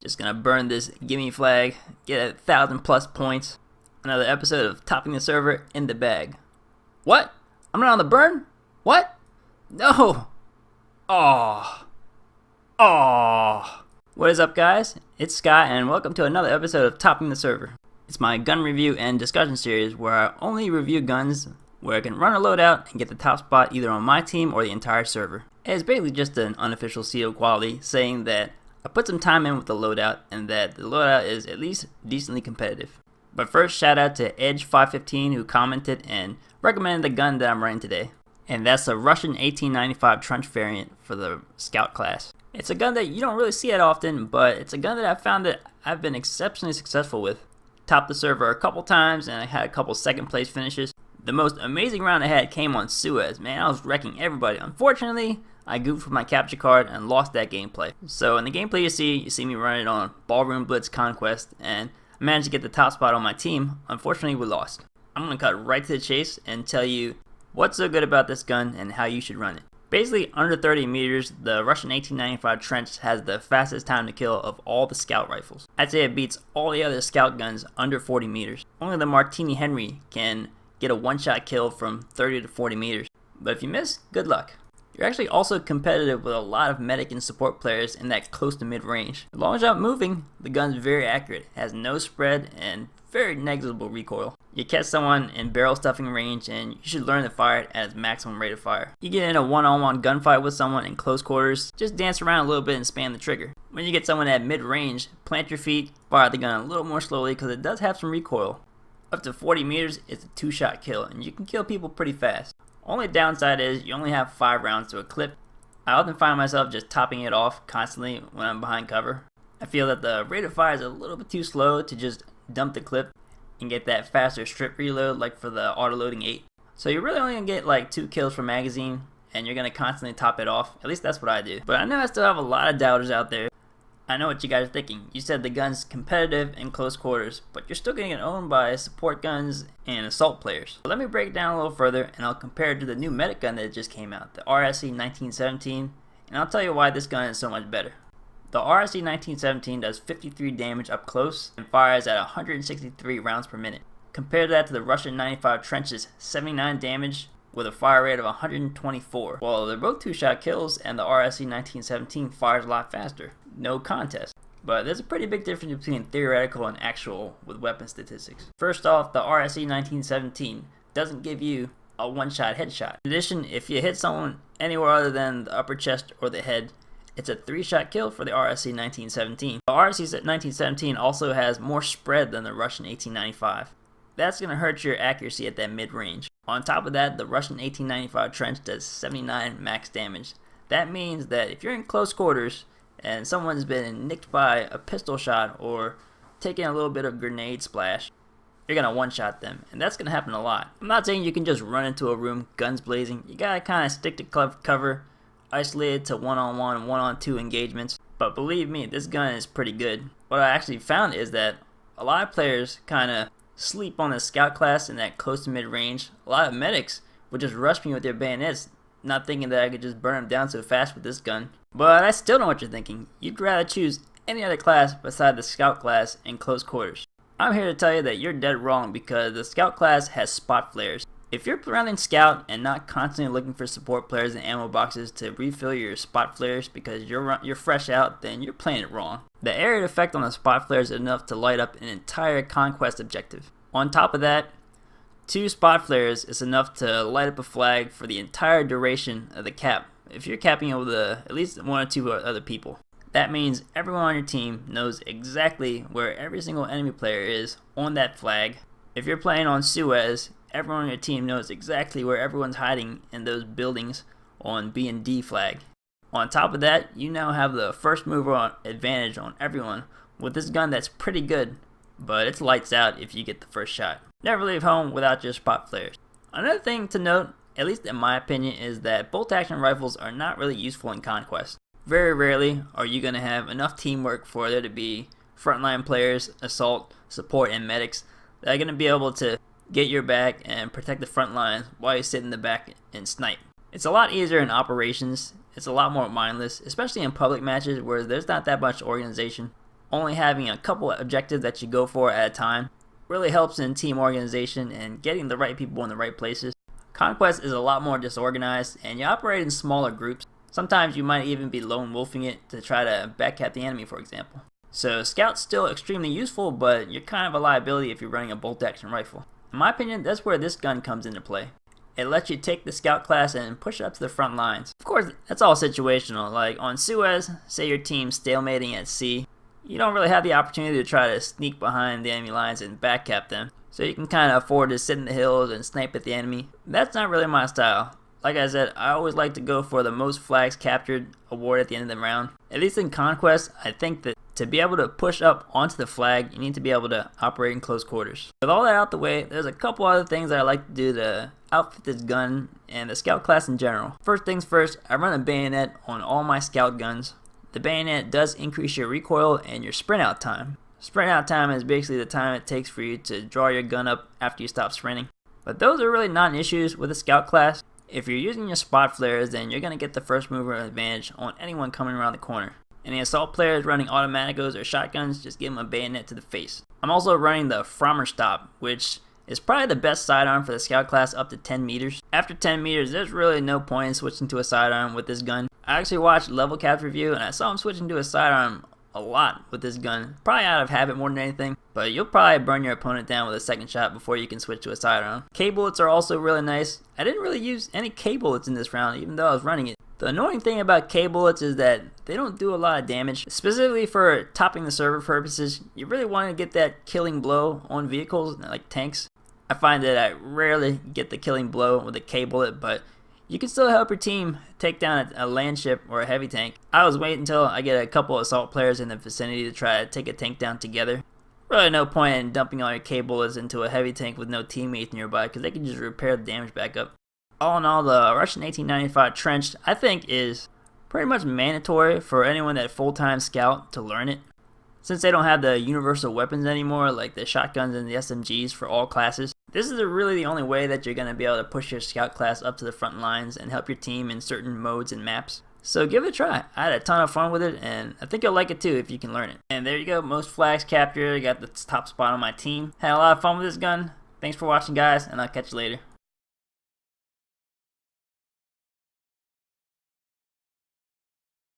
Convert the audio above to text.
Just gonna burn this gimme flag, get 1,000+ points. Another episode of topping the server in the bag. What? I'm not on the burn? What? No! Oh. What is up, guys? It's Sky, and welcome to another episode of Topping the Server. It's my gun review and discussion series where I only review guns where I can run a loadout and get the top spot either on my team or the entire server. It's basically just an unofficial seal quality saying that I put some time in with the loadout and that the loadout is at least decently competitive. But first, shout out to Edge515 who commented and recommended the gun that I'm running today. And that's a Russian 1895 trench variant for the scout class. It's a gun that you don't really see that often, but it's a gun that I found that I've been exceptionally successful with. Topped the server a couple times and I had a couple second place finishes. The most amazing round I had came on Suez. Man, I was wrecking everybody. Unfortunately, I goofed with my capture card and lost that gameplay. So in the gameplay you see me running on Ballroom Blitz Conquest, and I managed to get the top spot on my team. Unfortunately, we lost. I'm going to cut right to the chase and tell you what's so good about this gun and how you should run it. Basically, under 30 meters, the Russian 1895 trench has the fastest time to kill of all the scout rifles. I'd say it beats all the other scout guns under 40 meters. Only the Martini Henry can get a one-shot kill from 30 to 40 meters. But if you miss, good luck. You're actually also competitive with a lot of medic and support players in that close to mid-range. As long as you're not moving, the gun's very accurate, has no spread, and very negligible recoil. You catch someone in barrel stuffing range and you should learn to fire it at its maximum rate of fire. You get in a one-on-one gunfight with someone in close quarters, just dance around a little bit and spam the trigger. When you get someone at mid-range, plant your feet, fire the gun a little more slowly because it does have some recoil. Up to 40 meters, it's a 2-shot kill and you can kill people pretty fast. Only downside is you only have 5 rounds to a clip. I often find myself just topping it off constantly when I'm behind cover. I feel that the rate of fire is a little bit too slow to just dump the clip and get that faster strip reload like for the auto-loading 8. So you're really only going to get like 2 kills per magazine and you're going to constantly top it off. At least that's what I do. But I know I still have a lot of doubters out there. I know what you guys are thinking. You said the gun's competitive in close quarters, but you're still getting it owned by support guns and assault players. So let me break it down a little further and I'll compare it to the new medic gun that just came out, the RSC 1917, and I'll tell you why this gun is so much better. The RSC 1917 does 53 damage up close and fires at 163 rounds per minute. Compare that to the Russian 95 trench's 79 damage with a fire rate of 124. Well, they're both 2-shot kills and the RSC 1917 fires a lot faster. No contest. But there's a pretty big difference between theoretical and actual with weapon statistics. First off, the RSC 1917 doesn't give you a one-shot headshot. In addition, if you hit someone anywhere other than the upper chest or the head, it's a 3-shot kill for the RSC 1917. The RSC 1917 also has more spread than the Russian 1895. That's going to hurt your accuracy at that mid-range. On top of that, the Russian 1895 trench does 79 max damage. That means that if you're in close quarters and someone's been nicked by a pistol shot or taking a little bit of grenade splash, you're going to one-shot them, and that's going to happen a lot. I'm not saying you can just run into a room, guns blazing. You got to kind of stick to cover, isolated to one-on-one, one-on-two engagements. But believe me, this gun is pretty good. What I actually found is that a lot of players kind of sleep on the scout class in that close to mid-range. A lot of medics would just rush me with their bayonets, not thinking that I could just burn them down so fast with this gun. But I still know what you're thinking. You'd rather choose any other class beside the scout class in close quarters. I'm here to tell you that you're dead wrong because the scout class has spot flares. If you're running scout and not constantly looking for support players and ammo boxes to refill your spot flares because you're fresh out, then you're playing it wrong. The area effect on the spot flares is enough to light up an entire conquest objective. On top of that, 2 spot flares is enough to light up a flag for the entire duration of the cap. If you're capping it with at least 1 or 2 other people. That means everyone on your team knows exactly where every single enemy player is on that flag. If you're playing on Suez, everyone on your team knows exactly where everyone's hiding in those buildings on B and D flag. On top of that, you now have the first mover advantage on everyone with this gun that's pretty good, but it's lights out if you get the first shot. Never leave home without your spot flares. Another thing to note, at least in my opinion, is that bolt action rifles are not really useful in Conquest. Very rarely are you going to have enough teamwork for there to be frontline players, assault, support, and medics that are going to be able to get your back and protect the front lines while you sit in the back and snipe. It's a lot easier in operations. It's a lot more mindless, especially in public matches where there's not that much organization. only having a couple of objectives that you go for at a time really helps in team organization and getting the right people in the right places. Conquest is a lot more disorganized, and you operate in smaller groups. Sometimes you might even be lone wolfing it to try to backcat the enemy, for example. So Scout's still extremely useful, but you're kind of a liability if you're running a bolt-action rifle. In my opinion, that's where this gun comes into play. It lets you take the Scout class and push it up to the front lines. Of course, that's all situational. Like on Suez, say your team's stalemating at sea, you don't really have the opportunity to try to sneak behind the enemy lines and backcap them. So you can kind of afford to sit in the hills and snipe at the enemy. That's not really my style. Like I said, I always like to go for the most flags captured award at the end of the round. At least in Conquest, I think that to be able to push up onto the flag, you need to be able to operate in close quarters. With all that out the way, there's a couple other things that I like to do to outfit this gun and the Scout class in general. First things first, I run a bayonet on all my Scout guns. The bayonet does increase your recoil and your sprint out time. Sprint out time is basically the time it takes for you to draw your gun up after you stop sprinting. But those are really not issues with the Scout class. If you're using your spot flares, then you're going to get the first mover advantage on anyone coming around the corner. Any assault players running automaticos or shotguns, just give them a bayonet to the face. I'm also running the Frommer Stop, which is probably the best sidearm for the Scout class up to 10 meters. After 10 meters, there's really no point in switching to a sidearm with this gun. I actually watched Level Cap's review and I saw him switching to a sidearm a lot with this gun, probably out of habit more than anything, but you'll probably burn your opponent down with a second shot before you can switch to a sidearm. K bullets are also really nice. I didn't really use any K bullets in this round, even though I was running it. The annoying thing about K bullets is that they don't do a lot of damage. Specifically for topping the server purposes, you really want to get that killing blow on vehicles like tanks. I find that I rarely get the killing blow with a K bullet, but you can still help your team take down a land ship or a heavy tank. I always wait until I get a couple assault players in the vicinity to try to take a tank down together. Really no point in dumping all your K bullets into a heavy tank with no teammates nearby, because they can just repair the damage back up. All in all, the Russian 1895 Trench, I think, is pretty much mandatory for anyone that full-time scout to learn it. Since they don't have the universal weapons anymore, like the shotguns and the SMGs for all classes, this is really the only way that you're going to be able to push your scout class up to the front lines and help your team in certain modes and maps. So give it a try. I had a ton of fun with it, and I think you'll like it too if you can learn it. And there you go, most flags captured. I got the top spot on my team. Had a lot of fun with this gun. Thanks for watching, guys, and I'll catch you later.